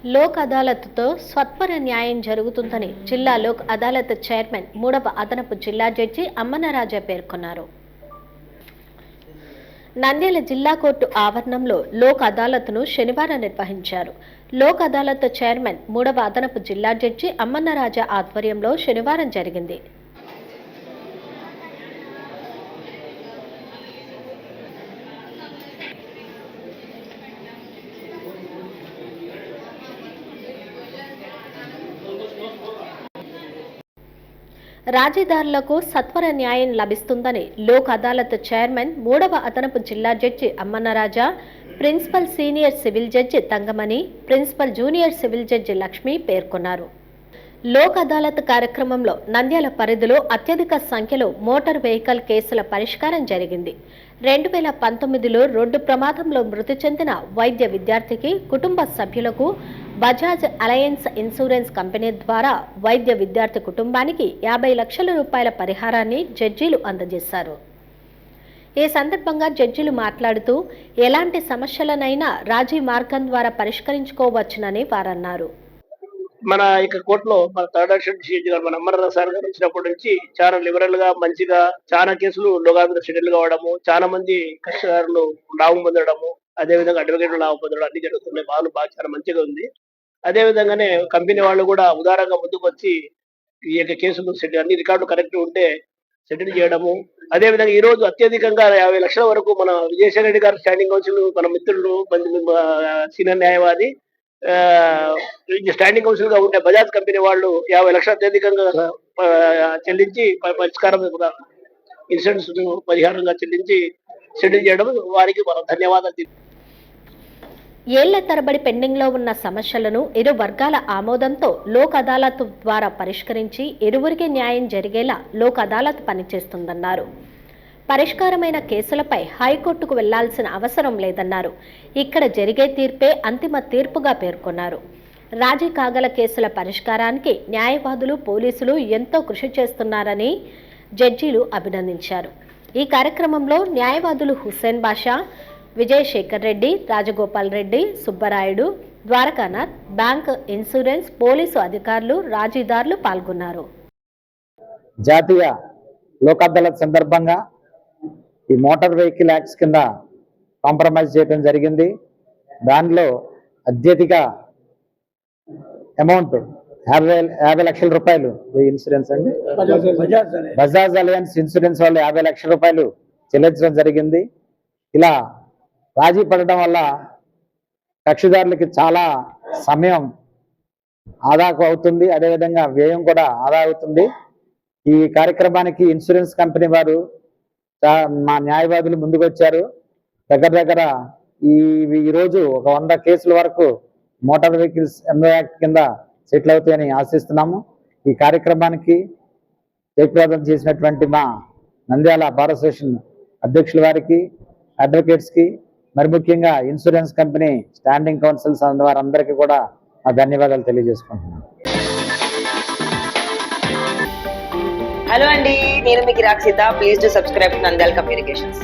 లోక్ అదాలత్తో సత్వర న్యాయం జరుగుతుందని జిల్లా లోక్ అదాలత్ చైర్మన్ 3వ అదనపు జిల్లా జడ్జి అమ్మన్నరాజా పేర్కొన్నారు. నంద్యాల జిల్లా కోర్టు ఆవరణంలో లోక్ అదాలత్ను శనివారం నిర్వహించారు. లోక్ అదాలత్ చైర్మన్ 3వ అదనపు జిల్లా జడ్జి అమ్మన్నరాజా ఆధ్వర్యంలో శనివారం జరిగింది. రాజీదారులకు సత్వర న్యాయం లభిస్తుందని లోక్ అదాలత్ చైర్మన్ 3వ అదనపు జిల్లా జడ్జి Ammannaraja, principal senior civil judge Thangamani, principal junior civil judge Lakshmi పేర్కొన్నారు. లోక్ అదాలత్ కార్యక్రమంలో నంద్యాల పరిధిలో అత్యధిక సంఖ్యలో మోటార్ వెహికల్ కేసుల పరిష్కారం జరిగింది. 2019లో రోడ్డు ప్రమాదంలో మృతి చెందిన వైద్య విద్యార్థికి కుటుంబ సభ్యులకు బజాజ్ అలయన్స్ ఇన్సూరెన్స్ కంపెనీ ద్వారా వైద్య విద్యార్థి కుటుంబానికి 50 లక్షల రూపాయల పరిహారాన్ని జడ్జీలు అందజేశారు. ఈ సందర్భంగా జడ్జీలు మాట్లాడుతూ ఎలాంటి సమస్యలనైనా రాజీ మార్గం ద్వారా పరిష్కరించుకోవచ్చునని వారన్నారు. మన కోర్టులో మన థర్డ్ అడిషనల్ జడ్జి గారు మన అమ్మన్నరాజా సార్ గారు వచ్చినప్పటి నుంచి చాలా లిబరల్ గా మంచిగా చాలా కేసులు లోగా మీద సెటిల్ కావడము, చాలా మంది కక్షదారులు లాభం పొందడము, అదే విధంగా అడ్వకేట్లు లాభం పొందడం అన్ని జరుగుతున్నాయి. బాగా చాలా మంచిగా ఉంది. అదే విధంగానే కంపెనీ వాళ్ళు కూడా ఉదారంగా ముందుకు వచ్చి ఈ యొక్క కేసులు అన్ని రికార్డులు కరెక్ట్ ఉంటే సెటిల్ చేయడము. అదే విధంగా ఈ రోజు అత్యధికంగా 50 లక్షల వరకు మన విజయసాయి రెడ్డి గారు స్టాండింగ్ కౌన్సిల్ మన మిత్రులు సీనియర్ న్యాయవాది స్టాండింగ్ కౌన్సిల్ గా ఉండే బజాజ్ కంపెనీ వాళ్ళు 50 లక్షలు అత్యధికంగా చెల్లించి పరిష్కారం ఇన్సూరెన్స్ పరిహారంగా చెల్లించి సెటిల్ చేయడం వారికి మనం ధన్యవాదాలు. ఏళ్ల తరబడి పెండింగ్లో ఉన్న సమస్యలను ఇరు వర్గాల ఆమోదంతో లోక్ అదాలత్ ద్వారా పరిష్కరించి ఇరువురికి న్యాయం జరిగేలా లోక్ అదాలత్ పనిచేస్తుందన్నారు. పరిష్కారమైన కేసులపై హైకోర్టుకు వెళ్లాల్సిన అవసరం లేదన్నారు. ఇక్కడ జరిగే తీర్పే అంతిమ తీర్పుగా పేర్కొన్నారు. రాజీ కాగల కేసుల పరిష్కారానికి న్యాయవాదులు, పోలీసులు ఎంతో కృషి చేస్తున్నారని జడ్జీలు అభినందించారు. ఈ కార్యక్రమంలో న్యాయవాదులు Hussain Basha, Vijayasekhar Reddy, Rajagopal Reddy, Subbarayudu, Dwarakanath, bank, insurance, police అధికారులు, రాజీదారులు పాల్గొన్నారు. జాతీయ లోక్ అదాలత్ సందర్భంగా ఈ మోటార్ వెహికల్ యాక్ట్స్ కింద కాంప్రమైజ్ చేయడం జరిగింది. దానిలో అత్యధిక అమౌంట్ 50 లక్షల రూపాయలు ఇన్సూరెన్స్ అండి, బజాజ్ అలయన్స్ ఇన్సూరెన్స్ వాళ్ళు 50 లక్షల రూపాయలు చెల్లించడం జరిగింది. ఇలా రాజీ పడడం వల్ల కక్షిదారులకి చాలా సమయం ఆదా అవుతుంది, అదేవిధంగా వ్యయం కూడా ఆదా అవుతుంది. ఈ కార్యక్రమానికి ఇన్సూరెన్స్ కంపెనీ వారు మా న్యాయవాదులు ముందుకు వచ్చారు. దగ్గర ఈరోజు ఒక 100 కేసుల వరకు మోటార్ వెహికల్స్ ఎంఓ యాక్ట్ కింద సెటిల్ అవుతాయని ఆశిస్తున్నాము. ఈ కార్యక్రమానికి జయప్రదం చేసినటువంటి మా నంద్యాల బార్ అసోసియేషన్ అధ్యక్షుల వారికి, అడ్వకేట్స్కి, మరి ముఖ్యంగా ఇన్సూరెన్స్ కంపెనీ స్టాండింగ్ కౌన్సిల్స్ వారందరికీ కూడా నా ధన్యవాదాలు తెలియజేసుకుంటున్నాను. హలో అండి, నేను మీకు Rakshitha. Please to subscribe Nandyal communications.